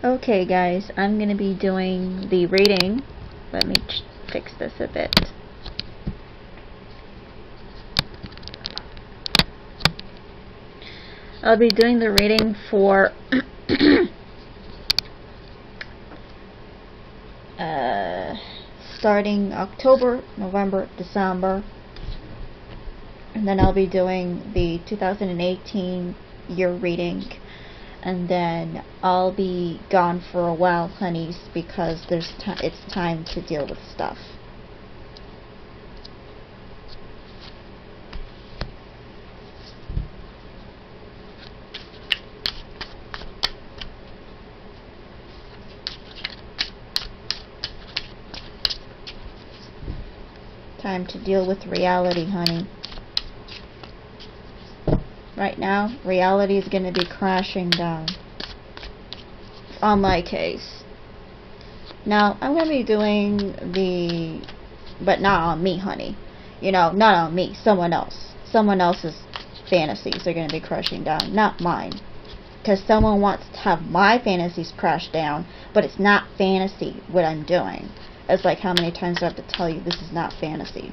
Okay guys, I'm going to be doing the reading. Let me fix this a bit. I'll be doing the reading for starting October, November, December, and then I'll be doing the 2018 year reading, and then I'll be gone for a while, honeys, because it's time to deal with stuff. Time to deal with reality, honey. Right now, reality is going to be crashing down on my case. Now, I'm going to be doing but not on me, honey. You know, not on me, someone else. Someone else's fantasies are going to be crashing down, not mine. Because someone wants to have my fantasies crash down, but it's not fantasy what I'm doing. It's like, how many times do I have to tell you this is not fantasy?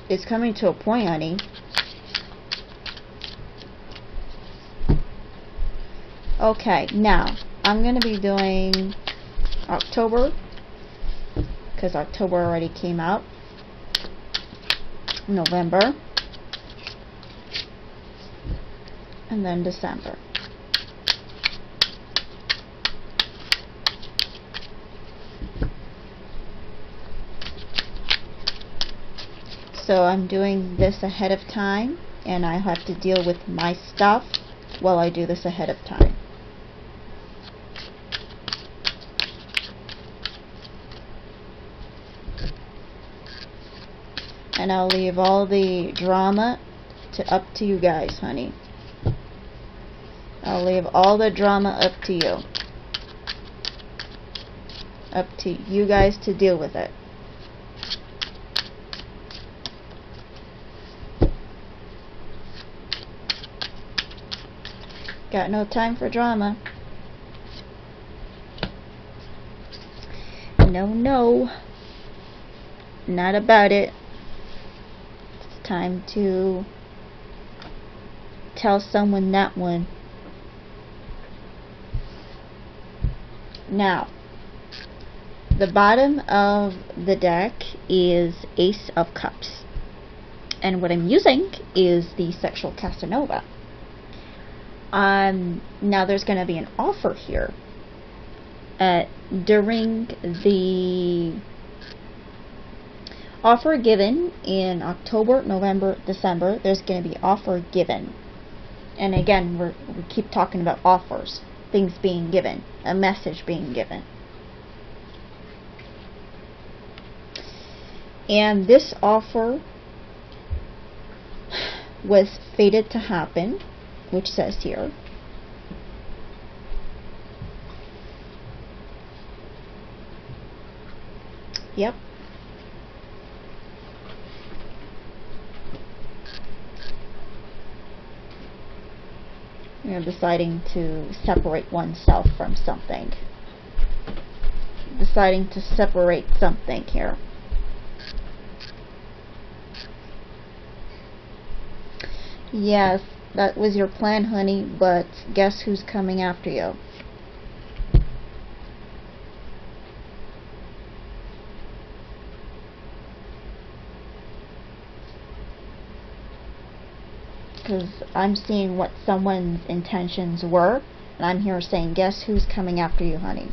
It's coming to a point, honey. Okay, now I'm going to be doing October, because October already came out, November, and then December. So I'm doing this ahead of time, and I have to deal with my stuff while I do this ahead of time. And I'll leave all the drama up to you guys, honey. I'll leave all the drama up to you. Up to you guys to deal with it. Got no time for drama. No. Not about it. It's time to tell someone that one. Now, the bottom of the deck is Ace of Cups. And what I'm using is the Sexual Casanova. Now there's going to be an offer here. During the offer given in October, November, December, there's going to be offer given. And again, we keep talking about offers, things being given, a message being given. And this offer was fated to happen, which says here. Yep. You're deciding to separate oneself from something. Deciding to separate something here. Yes, that was your plan, honey, but guess who's coming after you? Because I'm seeing what someone's intentions were, and I'm here saying, guess who's coming after you, honey?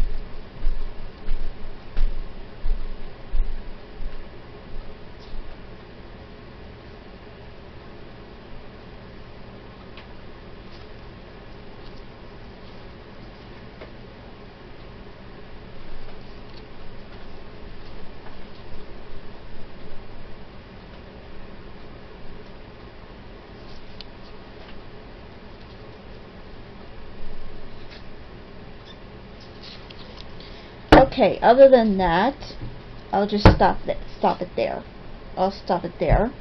Okay, other than that, I'll just stop it there. I'll stop it there.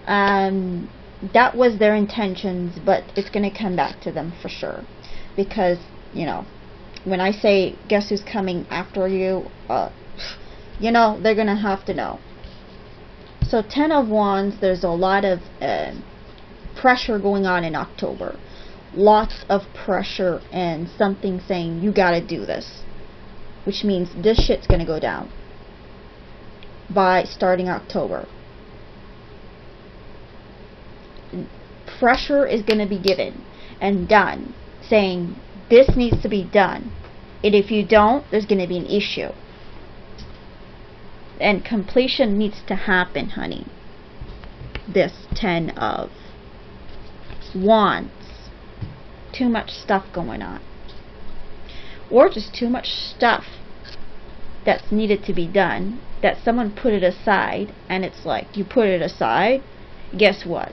That was their intentions, but it's going to come back to them for sure. Because you know, when I say guess who's coming after you, you know, they're gonna have to know. So 10 of Wands, there's a lot of pressure going on in October. Lots of pressure and something saying you gotta do this, which means this shit's gonna go down by starting October. Pressure is gonna be given and done, saying this needs to be done, and if you don't, there's gonna be an issue. And completion needs to happen, honey. This 10 of Wands. Too much stuff going on. Or just too much stuff that's needed to be done, that someone put it aside, and it's like, you put it aside, guess what?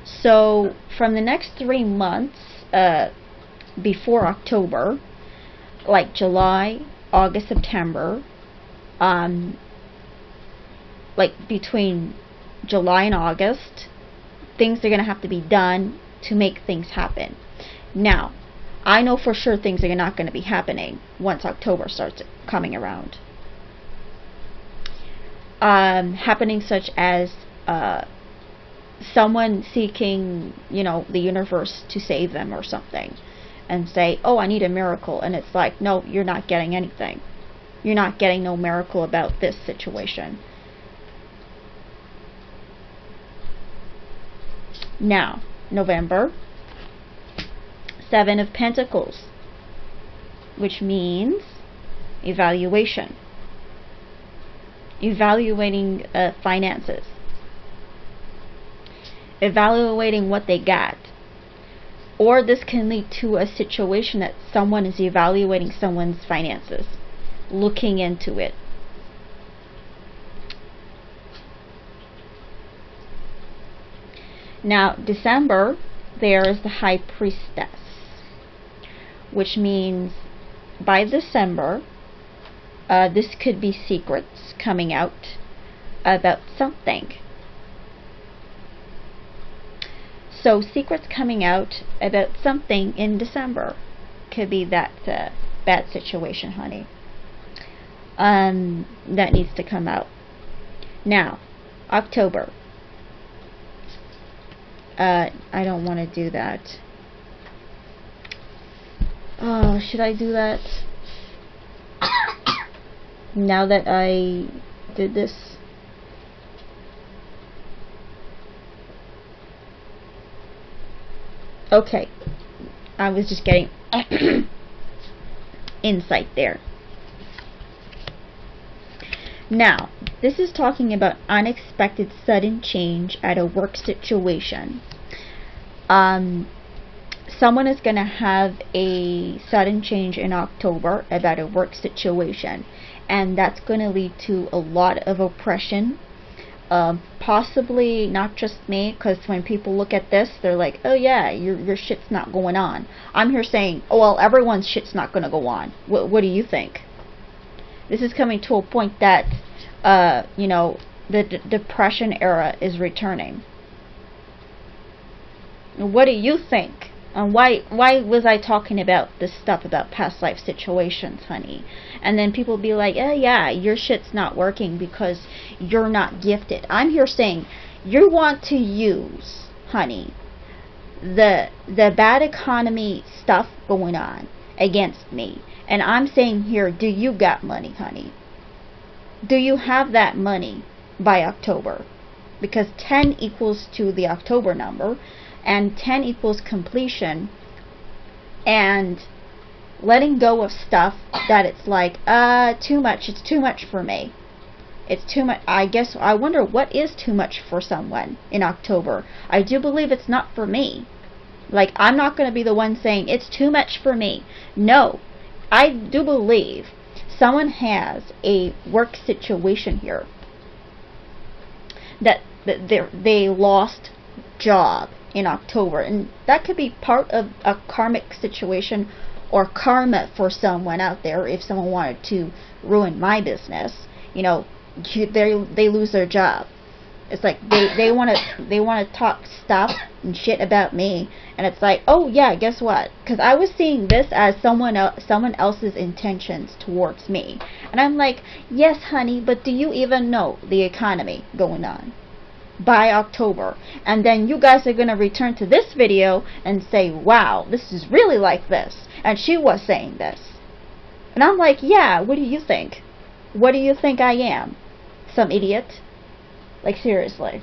So, from the next 3 months, before October, like July, August, September, like between July and August, things are going to have to be done to make things happen. Now, I know for sure things are not going to be happening once October starts coming around. Happening such as someone seeking, you know, the universe to save them or something, and say, oh, I need a miracle, and it's like, no, you're not getting anything. You're not getting no miracle about this situation. Now, November, 7 of Pentacles, which means evaluation. Evaluating finances. Evaluating what they got. Or this can lead to a situation that someone is evaluating someone's finances, looking into it. Now, December, there is the High Priestess, which means by December, this could be secrets coming out about something. So, secrets coming out about something in December could be that bad situation, honey. That needs to come out. Now, October. I don't want to do that. Oh, should I do that? Now that I did this. Okay. I was just getting insight there. Now, this is talking about unexpected sudden change at a work situation. Someone is going to have a sudden change in October about a work situation, and that's going to lead to a lot of oppression. Possibly not just me, because when people look at this, they're like, oh yeah, your shit's not going on. I'm here saying, oh well, everyone's shit's not going to go on. What do you think? This is coming to a point that, you know, the depression era is returning. What do you think? And why was I talking about this stuff about past life situations, honey? And then people be like, oh yeah, your shit's not working because you're not gifted. I'm here saying, you want to use, honey, the bad economy stuff going on against me. And I'm saying here, do you got money, honey? Do you have that money by October? Because 10 equals to the October number, and 10 equals completion, and letting go of stuff that it's like, too much, it's too much for me. It's too much. I wonder what is too much for someone in October. I do believe it's not for me. Like, I'm not going to be the one saying, it's too much for me. No. I do believe someone has a work situation here that they lost job in October, and that could be part of a karmic situation or karma for someone out there. If someone wanted to ruin my business, you know, they lose their job. It's like they want to talk stuff and shit about me, and it's like, oh yeah, guess what? Because I was seeing this as someone else's intentions towards me, and I'm like, yes, honey, but do you even know the economy going on by October? And then you guys are gonna return to this video and say, wow, this is really like this, and she was saying this, and I'm like, yeah, what do you think? What do you think I am? Some idiot? Like, seriously.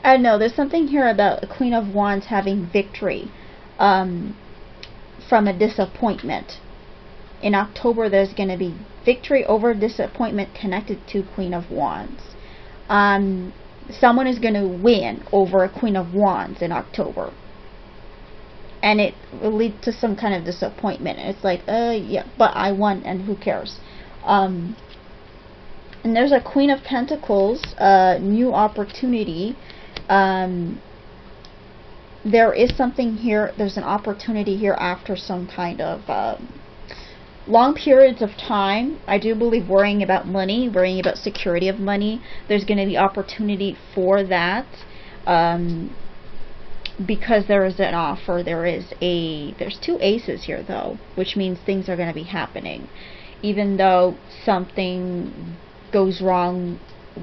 I don't know, there's something here about a Queen of Wands having victory from a disappointment. In October, there's going to be victory over disappointment connected to Queen of Wands. Someone is going to win over a Queen of Wands in October. And it will lead to some kind of disappointment. And it's like, yeah, but I won, and who cares? And there's a Queen of Pentacles, new opportunity. There is something here, there's an opportunity here after some kind of long periods of time. I do believe worrying about money, worrying about security of money. There's going to be opportunity for that. Because there is an offer, there's two aces here though, which means things are going to be happening. Even though something goes wrong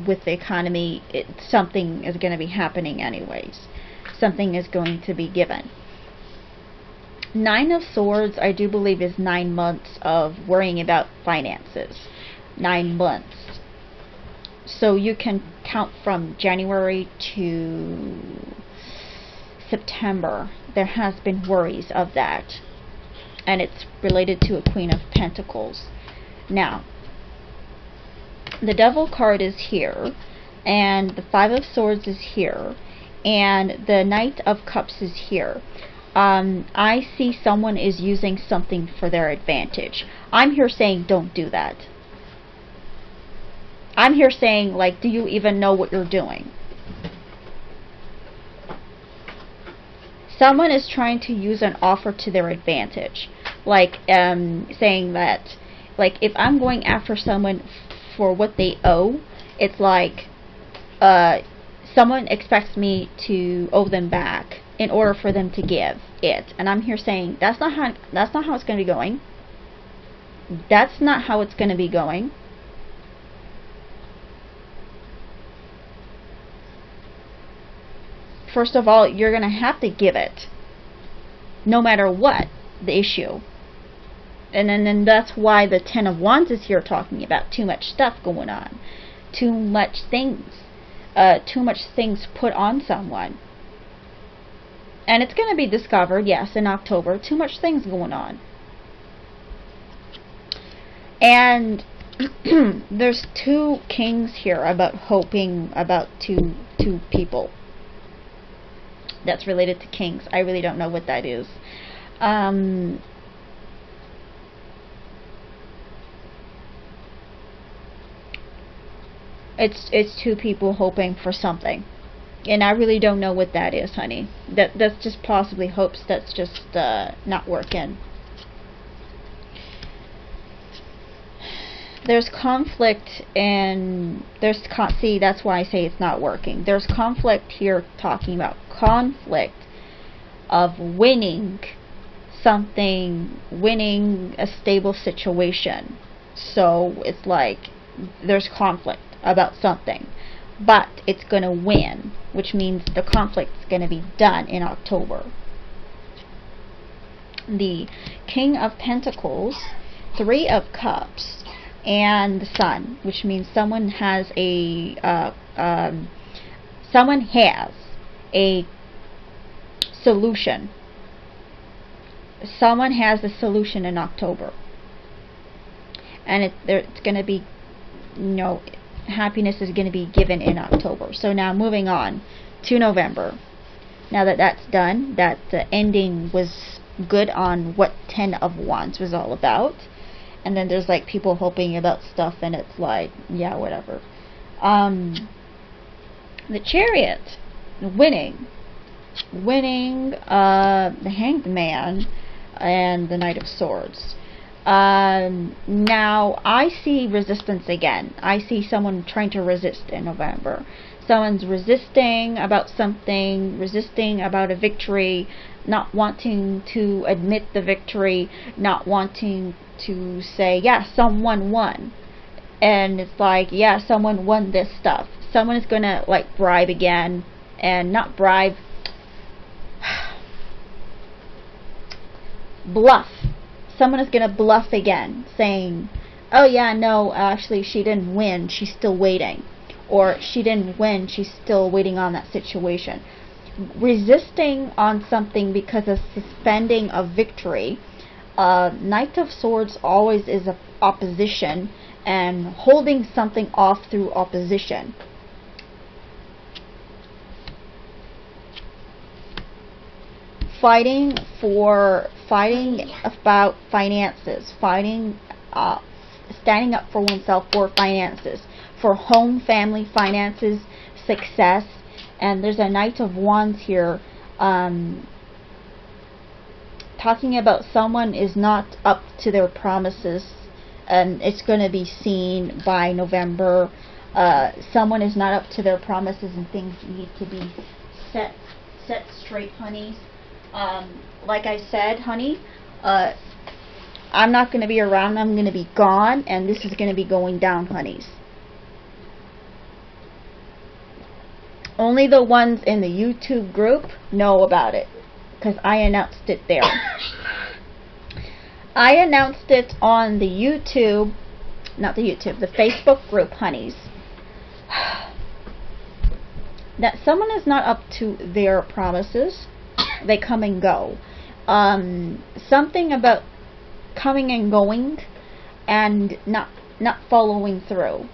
with the economy, something is going to be happening anyways. Something is going to be given. 9 of Swords, I do believe, is 9 months of worrying about finances. 9 months. So you can count from January to September. There has been worries of that, and it's related to a Queen of Pentacles. Now, the Devil card is here, and the 5 of Swords is here, and the Knight of Cups is here. I see someone is using something for their advantage. I'm here saying don't do that. I'm here saying, like, do you even know what you're doing? Someone is trying to use an offer to their advantage. Like, saying that, like, if I'm going after someone for what they owe, it's like, someone expects me to owe them back in order for them to give it. And I'm here saying, that's not how it's going to be going. That's not how it's going to be going. First of all, you're going to have to give it, no matter what the issue. And then that's why the 10 of Wands is here, talking about too much stuff going on, too much things put on someone. And it's going to be discovered, yes, in October. Too much things going on. And there's 2 kings here about hoping about two people. That's related to kings. I really don't know what that is. It's 2 people hoping for something, and I really don't know what that is, honey. That's just possibly hopes that's just not working. There's conflict, and see, that's why I say it's not working. There's conflict here, talking about conflict of winning something, winning a stable situation. So it's like there's conflict about something, but it's going to win, which means the conflict is going to be done in October. The King of Pentacles, 3 of Cups, and the Sun, which means someone has a solution. Someone has a solution in October, and it's going to be, happiness is going to be given in October. So now moving on to November. Now that that's done, that the ending was good on what 10 of Wands was all about. And then there's like people hoping about stuff, and it's like, yeah, whatever. The Chariot, winning, the Hanged Man. and the Knight of Swords. Now I see resistance again. I see someone trying to resist in November. Someone's resisting about something, resisting about a victory, not wanting to admit the victory, not wanting to say, yeah, someone won. And it's like, yeah, someone won this stuff. Someone is gonna like bribe again, and not bribe, bluff. Someone is gonna bluff again, saying, oh yeah, no, actually she didn't win, she's still waiting. Or she didn't win, she's still waiting on that situation. Resisting on something because of suspending a victory. Knight of Swords always is a opposition, and holding something off through opposition. Fighting about finances, standing up for oneself for finances, for home, family, finances, success. And there's a Knight of Wands here, talking about someone is not up to their promises, and it's going to be seen by November. Someone is not up to their promises, and things need to be set straight, honeys. Like I said, honey, I'm not going to be around, I'm going to be gone, and this is going to be going down, honeys. Only the ones in the YouTube group know about it, because I announced it there. I announced it on the YouTube, not the YouTube, the Facebook group, honeys, that someone is not up to their promises. They come and go. Something about coming and going and not following through.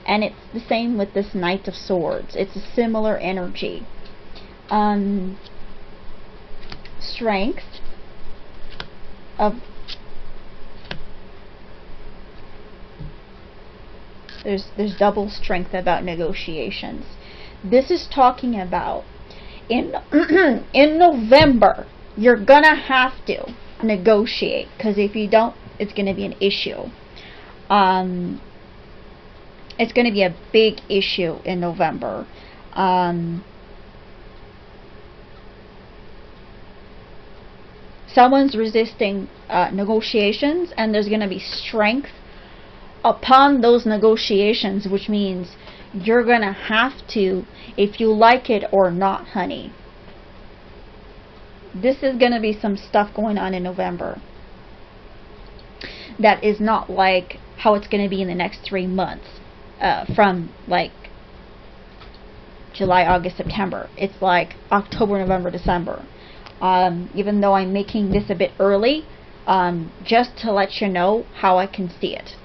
And it's the same with this Knight of Swords. It's a similar energy. Strength of there's double strength about negotiations. This is talking about in November you're gonna have to negotiate, because if you don't, it's gonna be an issue. It's gonna be a big issue in November. Someone's resisting negotiations, and there's gonna be strength upon those negotiations, which means you're gonna have to, if you like it or not, honey. This is gonna be some stuff going on in November that is not like how it's gonna be in the next 3 months, from like July, August, September. It's like October, November, December. Even though I'm making this a bit early, just to let you know how I can see it,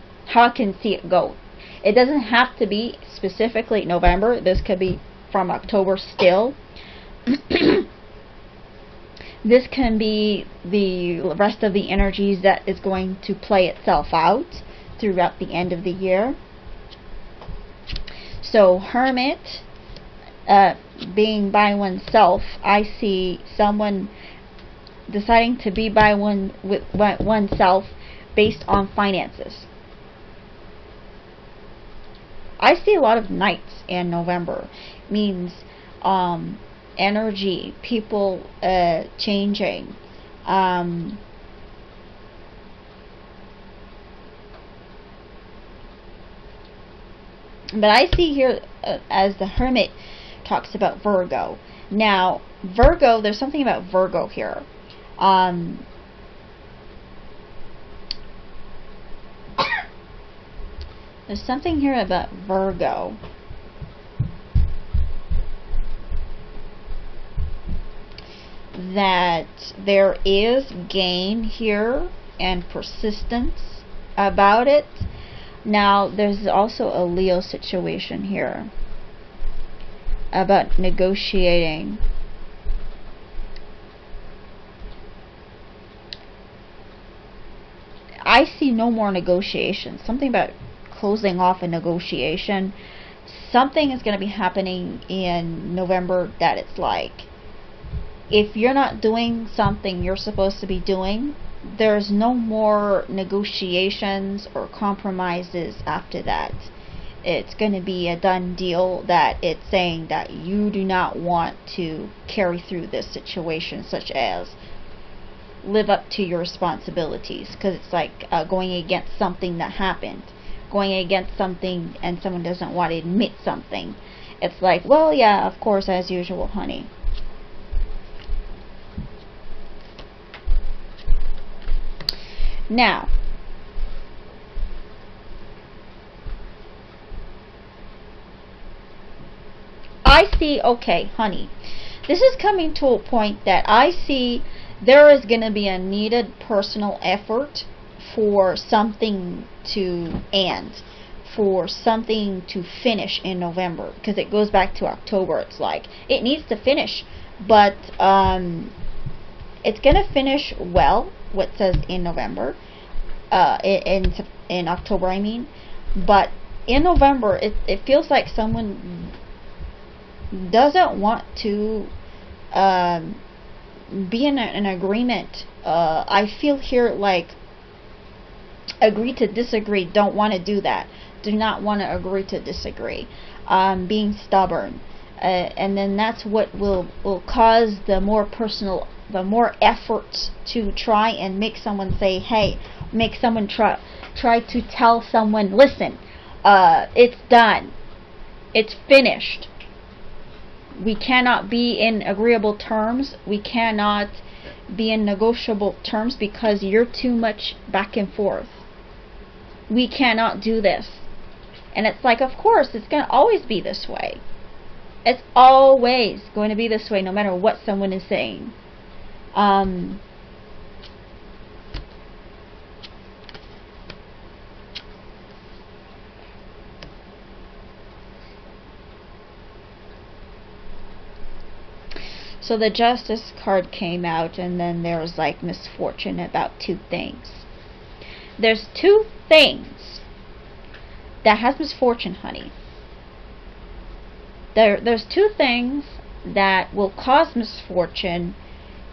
go. It doesn't have to be specifically November. This could be from October still. This can be the rest of the energies that is going to play itself out throughout the end of the year. So Hermit, being by oneself, I see someone deciding to be by oneself based on finances. I see a lot of Knights in November. Means energy, people changing. But I see here, as the Hermit talks about Virgo. Now, Virgo, there's something about Virgo here. There's something here about Virgo. That there is gain here and persistence about it. Now, there's also a Leo situation here about negotiating. I see no more negotiations. Something about closing off a negotiation. Something is going to be happening in November that it's like if you're not doing something you're supposed to be doing, there's no more negotiations or compromises after that. It's going to be a done deal, that it's saying that you do not want to carry through this situation, such as live up to your responsibilities, because it's like going against something that happened, going against something, and someone doesn't want to admit something. It's like, well, yeah, of course, as usual, honey. Now, I see, okay, honey, this is coming to a point that I see there is going to be a needed personal effort for something to end, for something to finish in November, because it goes back to October. It's like it needs to finish, but it's going to finish well, what says in November, in October, I mean, but in November it feels like someone doesn't want to be in an agreement. I feel here like agree to disagree, don't want to do that, do not want to agree to disagree, being stubborn, and then that's what will cause the more efforts to try and make someone say, hey, make someone try to tell someone, listen, it's done, it's finished. We cannot be in agreeable terms. We cannot be in negotiable terms because you're too much back and forth. We cannot do this. And it's like, of course, it's going to always be this way. It's always going to be this way, no matter what someone is saying. So the Justice card came out, and then there's like misfortune about two things. There's two things that has misfortune, honey. There's two things that will cause misfortune.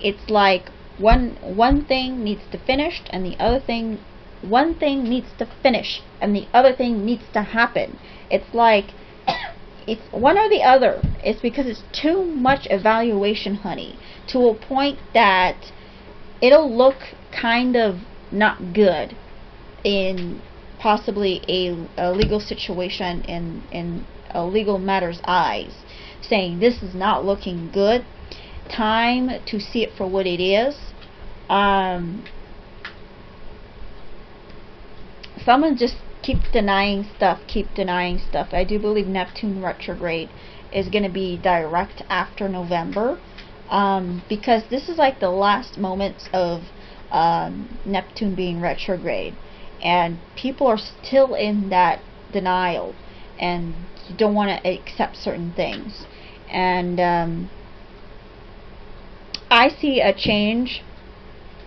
It's like one thing needs to finish, and the other thing, one thing needs to finish, and the other thing needs to happen. It's like it's one or the other. It's because it's too much evaluation, honey, to a point that it'll look kind of not good in possibly a legal situation, in a legal matter's eyes, saying this is not looking good. Time to see it for what it is. Someone just keep denying stuff. I do believe Neptune retrograde is going to be direct after November, because this is like the last moments of Neptune being retrograde, and people are still in that denial and don't want to accept certain things. And I see a change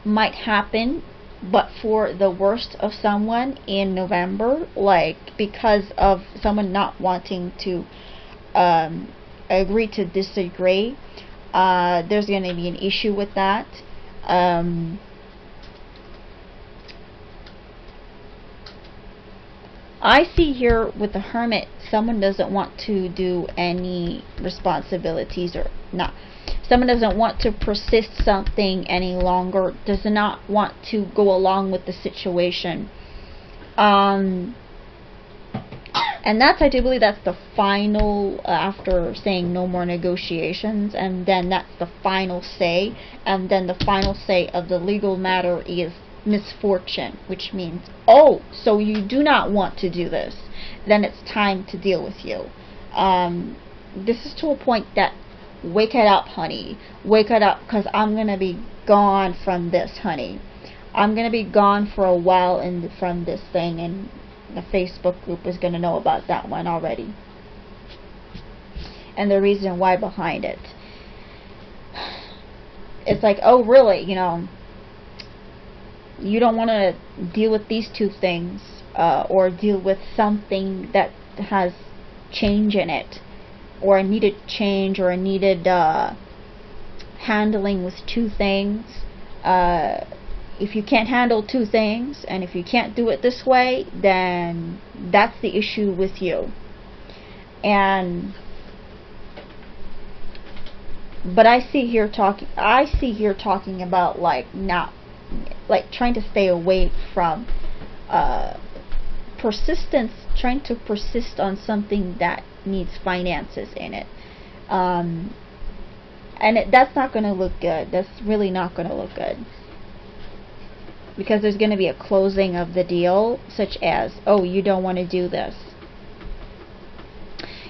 might happen, but for the worst of someone in November, like because of someone not wanting to agree to disagree. There's going to be an issue with that. I see here with the Hermit, someone doesn't want to do any responsibilities, or not. Someone doesn't want to persist something any longer, does not want to go along with the situation. And that's, I do believe that's the final, after saying no more negotiations, and then that's the final say, and then the final say of the legal matter is misfortune, which means, oh, so you do not want to do this, then it's time to deal with you. This is to a point that, wake it up, honey, wake it up, because I'm going to be gone from this, honey. I'm going to be gone for a while from this thing, and the Facebook group is going to know about that one already, and the reason why behind it. It's like, oh really, you know, you don't want to deal with these two things, or deal with something that has change in it, or a needed change, or a needed handling with two things. If you can't handle two things, and if you can't do it this way, then that's the issue with you. But I see here talking about like not, like trying to stay away from persistence, trying to persist on something that needs finances in it. And that's not going to look good. That's really not going to look good. Because there's going to be a closing of the deal, such as, oh, you don't want to do this.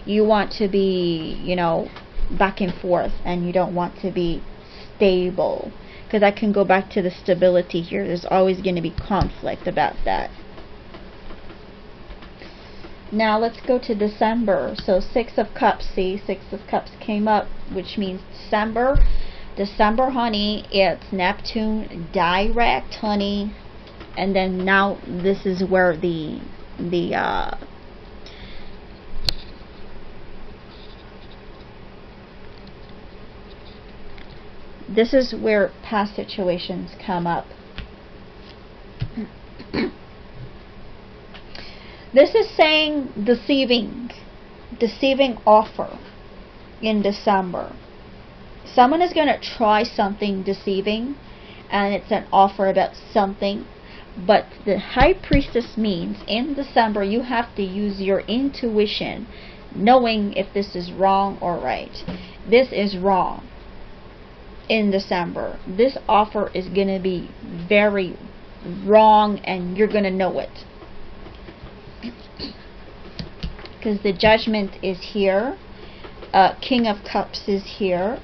You want to be, you know, back and forth, and you don't want to be stable. Because I can go back to the stability here. There's always going to be conflict about that. Now let's go to December. So 6 of Cups, see, 6 of Cups came up, which means December. December, honey, it's Neptune direct, honey. And then now this is where this is where past situations come up. This is saying deceiving offer in December. Someone is going to try something deceiving, and it's an offer about something. But the High Priestess means in December you have to use your intuition, knowing if this is wrong or right. This is wrong in December. This offer is going to be very wrong, and you're going to know it. Because the Judgment is here, King of Cups is here,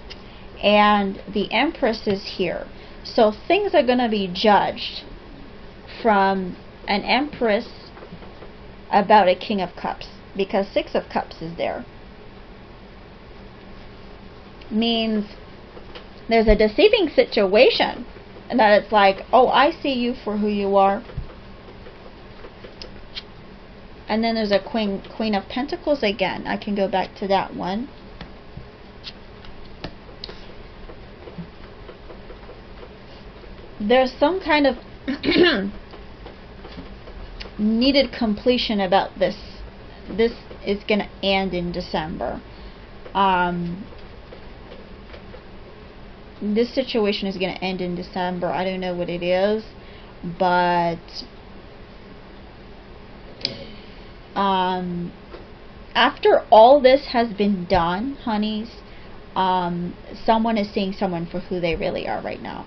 and the Empress is here. So things are going to be judged from an Empress about a King of Cups, because 6 of Cups is there. Means there's a deceiving situation, and that it's like, oh, I see you for who you are. And then there's a Queen of Pentacles again. I can go back to that one. There's some kind of needed completion about this. This is going to end in December. This situation is going to end in December. I don't know what it is, but after all this has been done, honeys, someone is seeing someone for who they really are right now.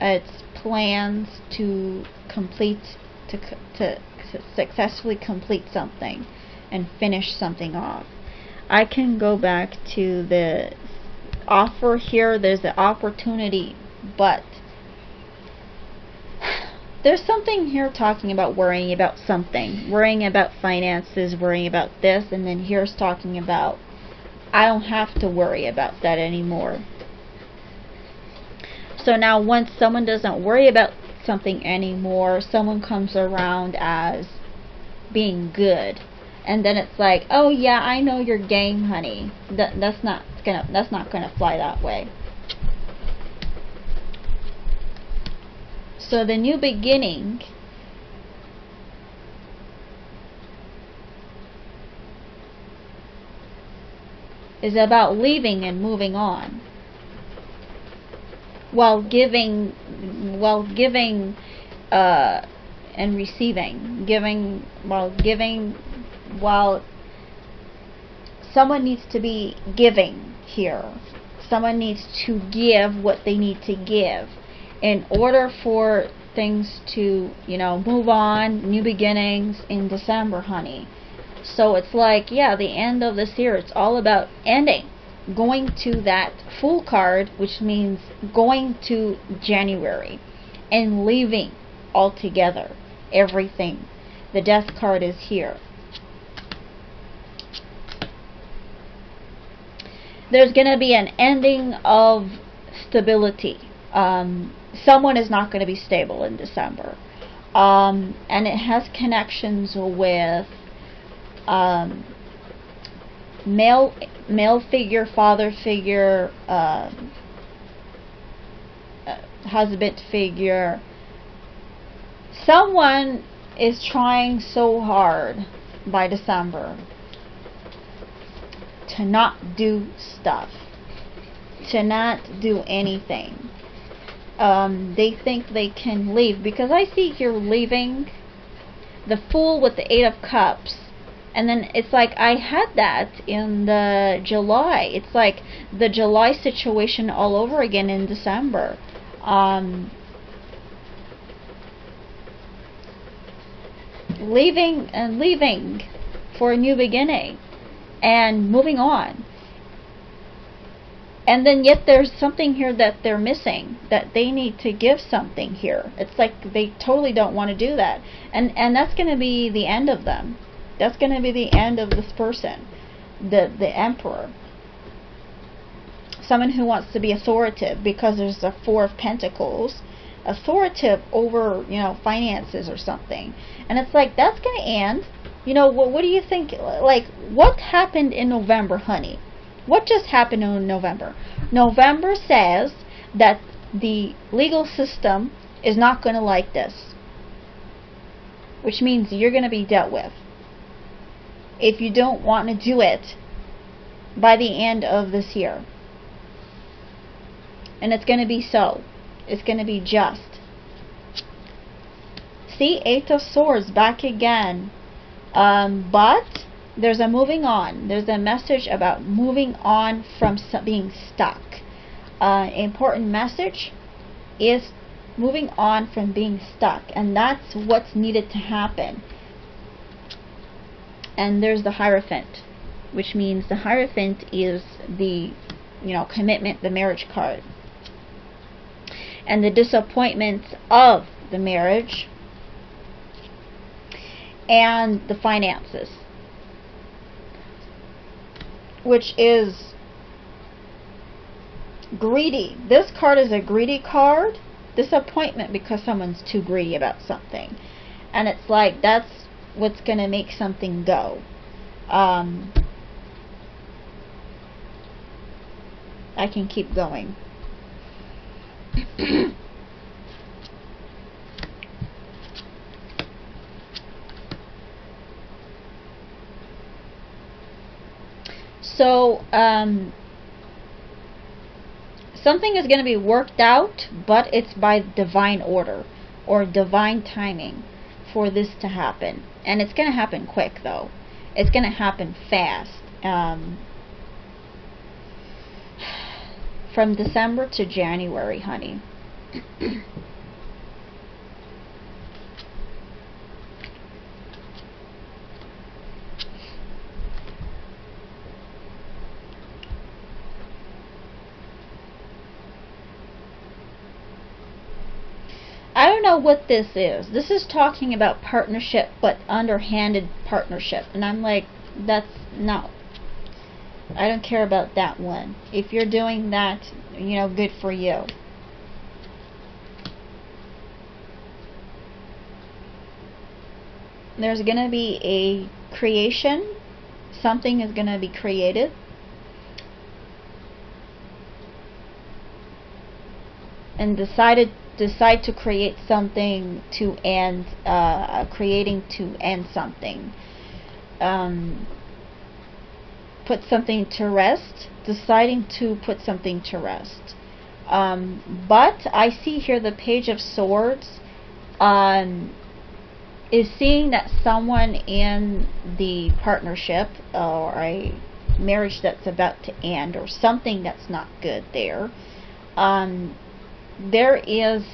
It's plans to complete, to successfully complete something and finish something off. I can go back to the offer here. There's the opportunity, but there's something here talking about worrying about something, worrying about finances, worrying about this, and then here's talking about I don't have to worry about that anymore. So now once someone doesn't worry about something anymore, someone comes around as being good, and then it's like, oh yeah, I know your game, honey. That's not gonna fly that way. So the new beginning is about leaving and moving on, while giving and receiving, while someone needs to be giving here. Someone needs to give what they need to give in order for things to, you know, move on, new beginnings in December, honey. So it's like, yeah, the end of this year, it's all about ending, going to that Fool card, which means going to January and leaving altogether everything. The Death card is here. There's going to be an ending of stability. Someone is not going to be stable in December. And it has connections with male figure, father figure, husband figure. Someone is trying so hard by December to not do stuff, to not do anything. They think they can leave, because I see here leaving, the Fool with the 8 of Cups, and then it's like I had that in the July. It's like the July situation all over again in December. Leaving for a new beginning and moving on. And then yet there's something here that they're missing, that they need to give something here. It's like they totally don't want to do that. And that's going to be the end of them. That's going to be the end of this person, the Emperor. Someone who wants to be authoritative, because there's a 4 of Pentacles, authoritative over, finances or something. And it's like, that's going to end. What do you think? Like, what happened in November, honey? What just happened in November? November says that the legal system is not going to like this, which means you're going to be dealt with if you don't want to do it by the end of this year. And it's going to be so. It's going to be just. See, 8 of Swords back again. But there's a moving on. There's a message about moving on from being stuck. Important message is moving on from being stuck, and that's what's needed to happen. And there's the Hierophant, which means the Hierophant is the commitment, the marriage card, and the disappointment of the marriage and the finances, which is greedy. This card is a greedy card. Disappointment because someone's too greedy about something. And it's like, that's what's going to make something go. I can keep going. So, something is going to be worked out, but it's by divine order or divine timing for this to happen. And it's going to happen quick, though. It's going to happen fast. From December to January, honey. I don't know what this is. This is talking about partnership, but underhanded partnership. And I'm like, that's no. I don't care about that one. If you're doing that, good for you. There's going to be a creation. Something is going to be created. And decide to create something to end, creating to end something. Put something to rest, deciding to put something to rest. But I see here the Page of Swords is seeing that someone in the partnership or a marriage that's about to end, or something that's not good there. There is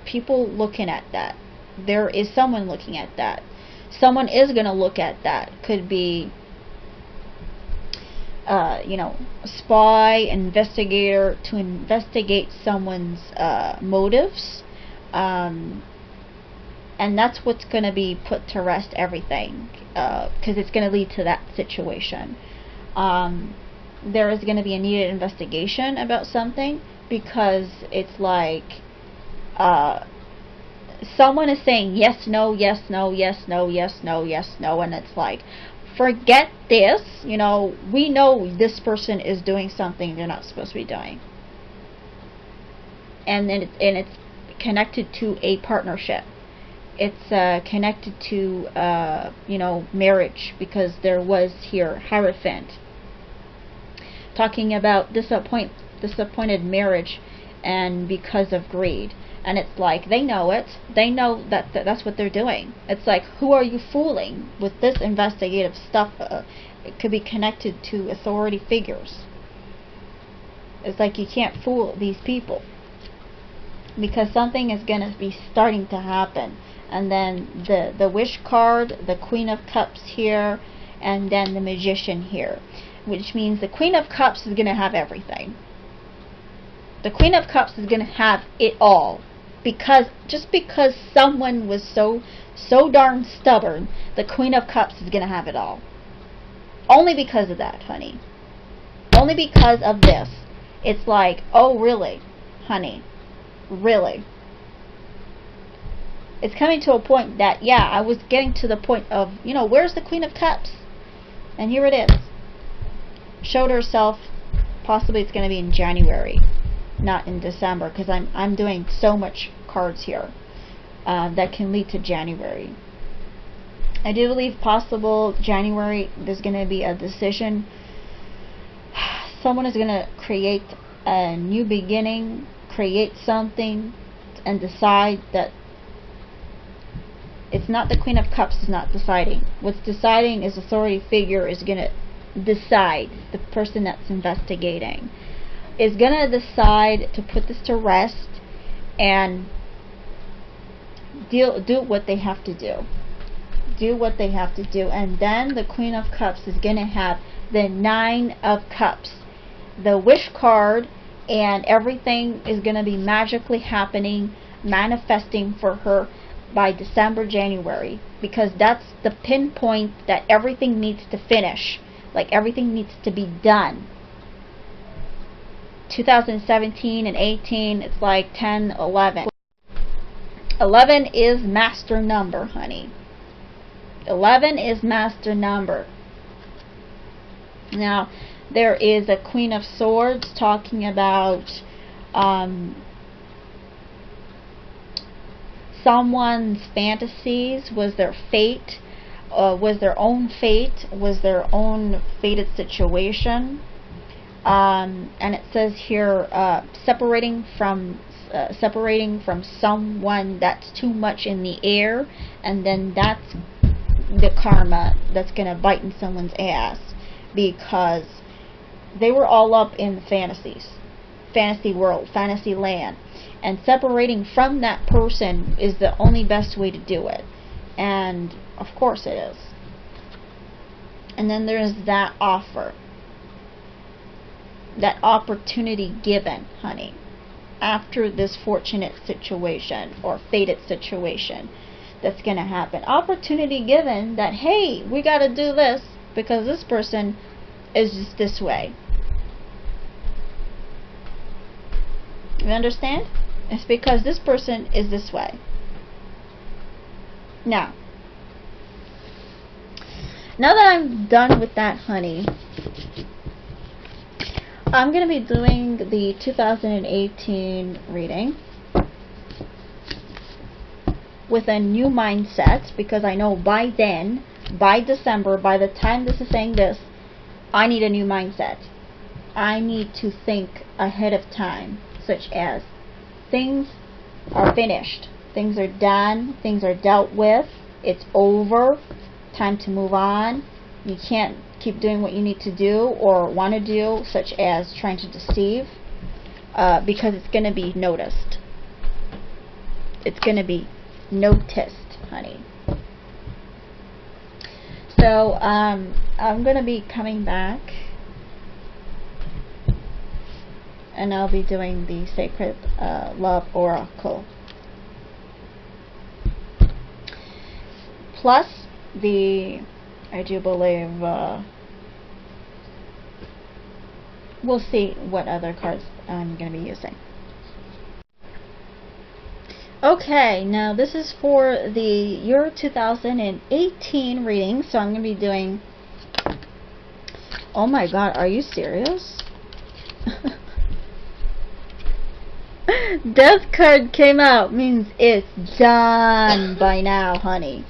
people looking at that. There is someone looking at that. Someone is going to look at that. Could be spy, investigator, to investigate someone's motives, and that's what's going to be put to rest, everything, because it's going to lead to that situation. There is going to be a needed investigation about something, because it's like someone is saying yes, no, yes, no, yes, no, yes, no, yes, no, and it's like, forget this. You know, we know this person is doing something they're not supposed to be doing. And then it's connected to a partnership. It's connected to, you know, marriage, because there was here Hierophant talking about disappointed marriage, and because of greed. And it's like, they know it. They know that that's what they're doing. It's like, who are you fooling with this investigative stuff? It could be connected to authority figures. It's like, you can't fool these people, because something is going to be starting to happen. And then the Wish card, the Queen of Cups here, and then the Magician here, which means the Queen of Cups is going to have everything. The Queen of Cups is going to have it all, because just because someone was so darn stubborn, the Queen of Cups is going to have it all. Only because of that, honey. Only because of this. It's like, oh really, honey, really? It's coming to a point that, yeah, I was getting to the point of, you know, where's the Queen of Cups? And here it is. Showed herself. Possibly it's going to be in January, not in December, because I'm doing so much cards here that can lead to January. I do believe possible January there's going to be a decision. Someone is going to create a new beginning, create something, and decide that it's not the Queen of Cups is not deciding. What's deciding is authority figure is going to decide. The person that's investigating is going to decide to put this to rest and do what they have to do. Do what they have to do. And then the Queen of Cups is going to have the Nine of Cups, the Wish card, and everything is going to be magically happening, manifesting for her by December, January, because that's the pinpoint that everything needs to finish. Like, everything needs to be done. 2017 and 18, it's like 10, 11. 11 is master number, honey. 11 is master number. Now, there is a Queen of Swords talking about someone's fantasies was their fate, was their own fate, was their own fated situation. And it says here, separating from someone that's too much in the air, and then that's the karma that's going to bite in someone's ass, because they were all up in the fantasy world, fantasy land, and separating from that person is the only best way to do it. And of course it is. And then there's that offer, that opportunity given, honey, after this fortunate situation or fated situation that's going to happen. Opportunity given that, hey, we got to do this because this person is just this way. You understand? It's because this person is this way. Now that I'm done with that, honey, I'm going to be doing the 2018 reading with a new mindset, because I know by then, by December, by the time this is saying this, I need a new mindset. I need to think ahead of time, such as things are finished, things are done, things are dealt with, it's over, time to move on. You can't keep doing what you need to do or want to do, such as trying to deceive, because it's going to be noticed. It's going to be noticed, honey. So I'm going to be coming back, and I'll be doing the Sacred Love Oracle. Plus I do believe, we'll see what other cards I'm going to be using. Okay, now this is for the year 2018 reading, so I'm going to be doing Oh my god, are you serious? Death card came out, means it's done by now, honey.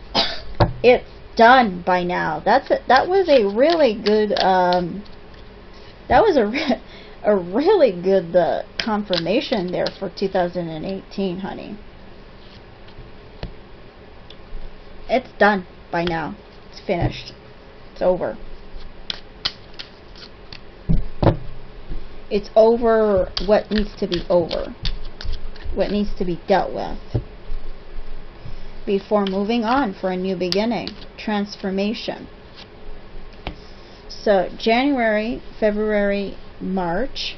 It's done by now. That was a really good that was a really good confirmation there for 2018, honey. It's done by now. It's finished. It's over. It's over what needs to be over. What needs to be dealt with. Before moving on for a new beginning. Transformation. So, January, February, March.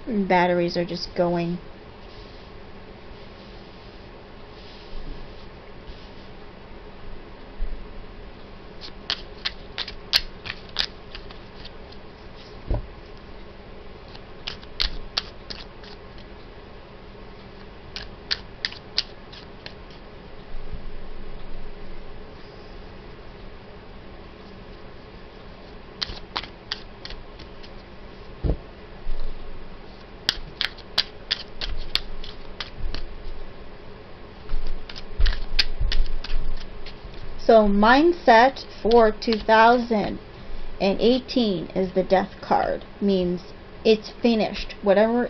Batteries are just going. So mindset for 2018 is the death card. Means it's finished. Whatever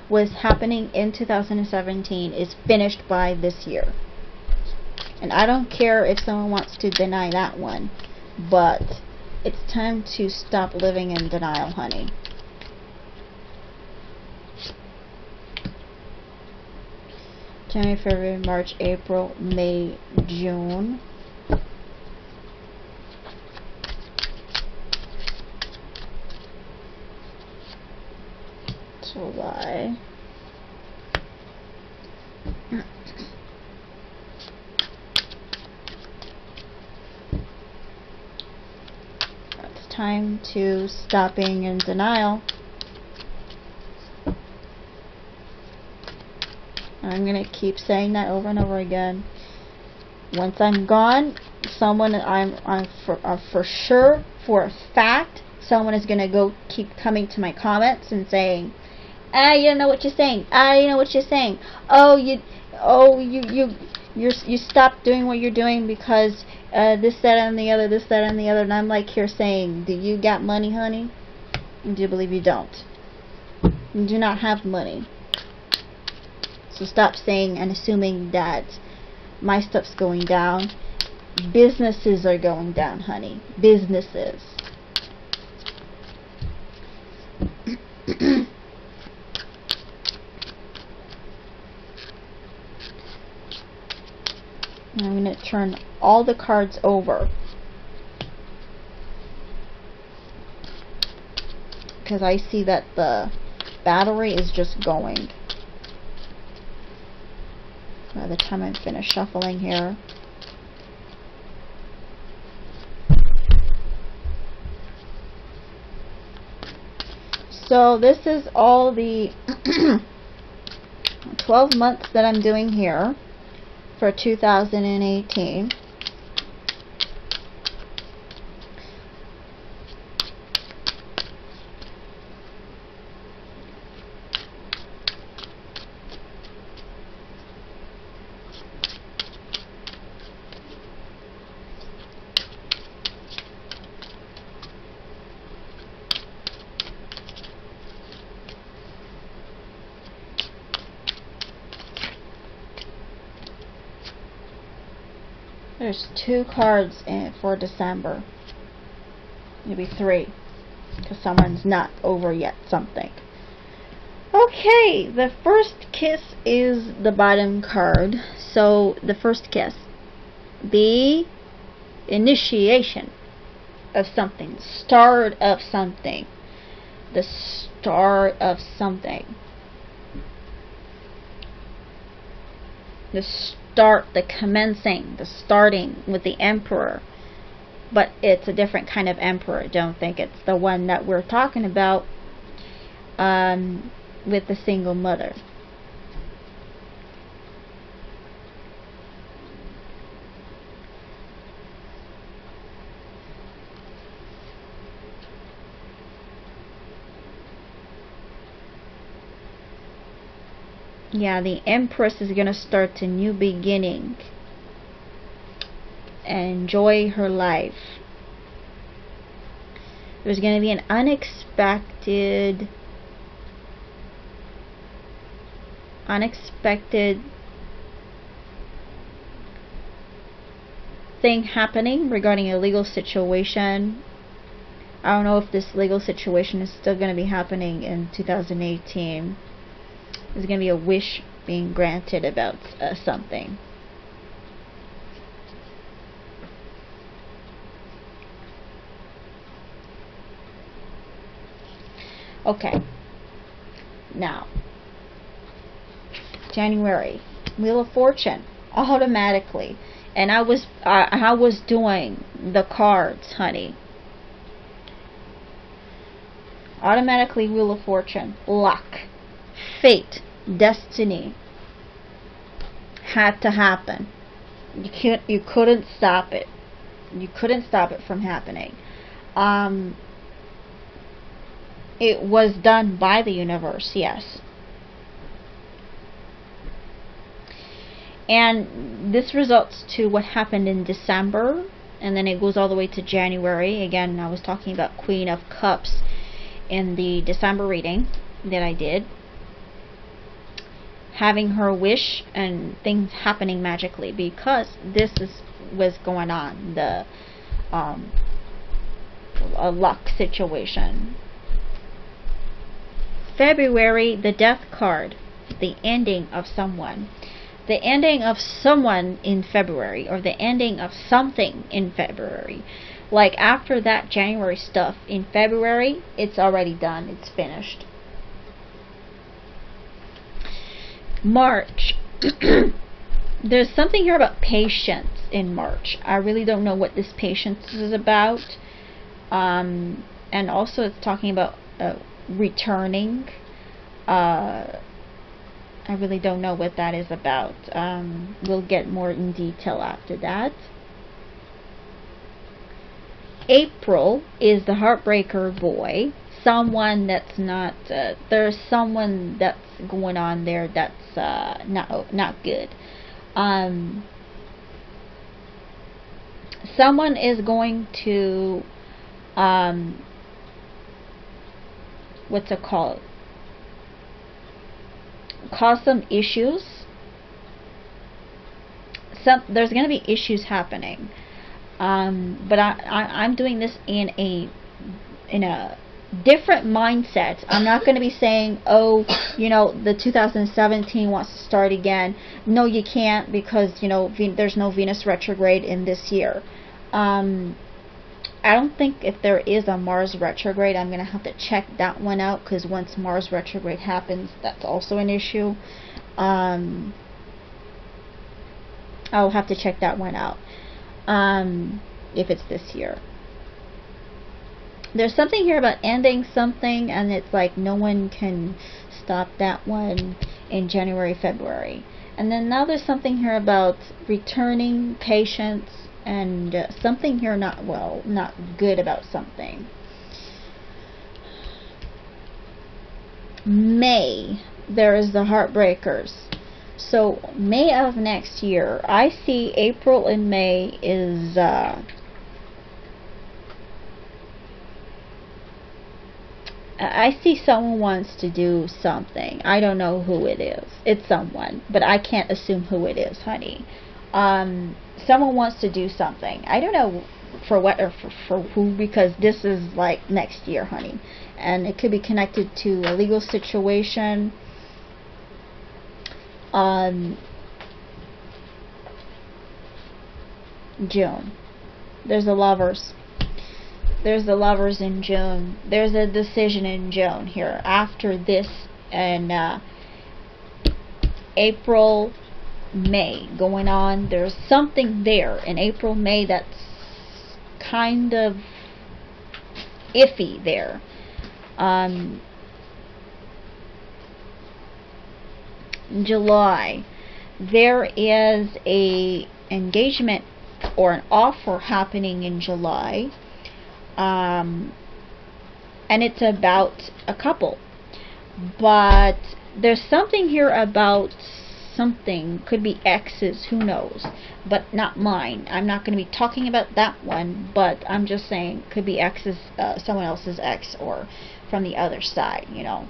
was happening in 2017 is finished by this year. And I don't care if someone wants to deny that one, but it's time to stop living in denial, honey. January, February, March, April, May, June. July. It's time to stop being in denial. I'm gonna keep saying that over and over again. Once I'm gone, someone I'm for sure, for a fact, someone is gonna go keep coming to my comments and saying, you don't know what you're saying. You know what you're saying. You stopped doing what you're doing because this, that, and the other, this, that, and the other. And I'm like here saying, do you got money, honey? And do you believe you don't? You do not have money. So stop saying and assuming that my stuff's going down. Businesses are going down, honey. Businesses. I'm going to turn all the cards over because I see that the battery is just going. By the time I'm finished shuffling here. So this is all the 12 months that I'm doing here for 2018. There's 2 cards in it for December. Maybe 3. Because someone's not over yet something. Okay, the first kiss is the bottom card. So, the first kiss. The initiation of something. Start of something. The start of something. The start, the commencing, the starting with the Emperor. but it's a different kind of emperor. Don't think it's the one that we're talking about with the single mother. Yeah, the Empress is going to start a new beginning. Enjoy her life. There's going to be an unexpected thing happening regarding a legal situation. I don't know if this legal situation is still going to be happening in 2018. There's going to be a wish being granted about something. Okay. Now, January, Wheel of Fortune, automatically. And I was doing the cards, honey. Automatically, Wheel of Fortune, luck, fate, destiny, had to happen. You couldn't stop it. You couldn't stop it from happening. It was done by the universe, yes. And this results to what happened in December, and then it goes all the way to January. Again, I was talking about Queen of Cups in the December reading that I did. Having her wish and things happening magically, because this was going on, the a luck situation. February, the Death card, the ending of someone. The ending of someone in February, or the ending of something in February. Like after that January stuff in February, it's already done, it's finished. March. There's something here about patience in March. I really don't know what this patience is about. And also it's talking about returning. I really don't know what that is about. We'll get more in detail after that. April is the heartbreaker boy. Someone that's not, there's someone that's going on there that's not good. Someone is going to, what's it called? Cause some issues. There's going to be issues happening. But I'm doing this in a different mindset. I'm not going to be saying, oh, you know, the 2017 wants to start again. No, you can't, because, you know, there's no Venus retrograde in this year. I don't think if there is a Mars retrograde, I'm going to have to check that one out, because once Mars retrograde happens, that's also an issue. I'll have to check that one out, if it's this year. There's something here about ending something, and it's like no one can stop that one in January, February. And then now there's something here about returning, patience, and something here not good about something. May, there is the Heartbreakers. So May of next year, I see April and May is I see someone wants to do something. I don't know who it is. It's someone, but I can't assume who it is, honey. Someone wants to do something. I don't know for what or for who, because this is like next year, honey. And it could be connected to a legal situation. June. There's the Lovers. There's the Lovers in June. There's a decision in June here. After this, and April, May going on. There's something there in April, May that's kind of iffy there. July, there is a engagement or an offer happening in July, and it's about a couple, but there's something here about something, could be exes, who knows, but not mine. I'm not going to be talking about that one, but I'm just saying could be exes, someone else's ex, or from the other side, you know.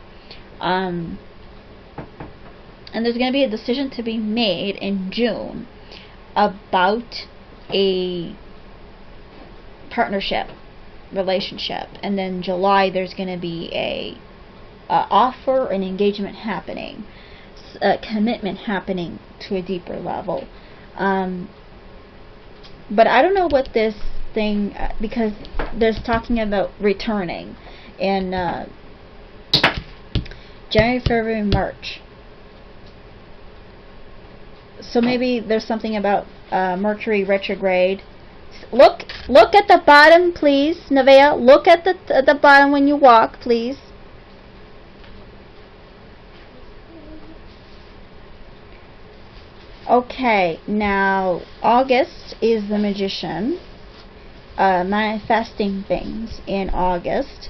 And there's going to be a decision to be made in June about a partnership, relationship, and then July there's going to be a offer, an engagement happening, a commitment happening to a deeper level. But I don't know what this thing, because there's talking about returning in January, February, March. So maybe there's something about Mercury retrograde. Look at the bottom, please, Nevaeh. Look at the bottom when you walk, please. Okay, now August is the Magician, manifesting things in August.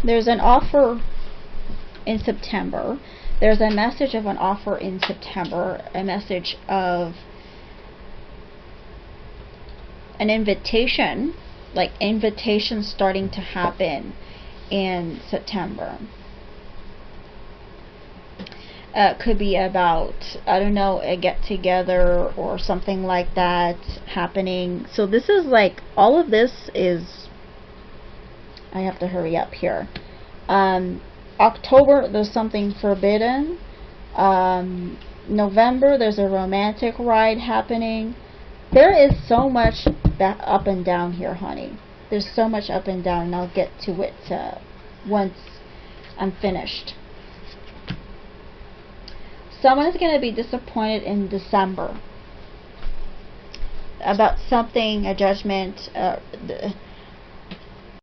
There's an offer in September. There's a message of an offer in September, a message of an invitation, like invitations starting to happen in September. Could be about, I don't know, a get-together or something like that happening. So this is like, all of this is, I have to hurry up here. October, there's something forbidden. November, there's a romantic ride happening. There is so much up and down here, honey. There's so much up and down, and I'll get to it once I'm finished. Someone is going to be disappointed in December about something, a judgment,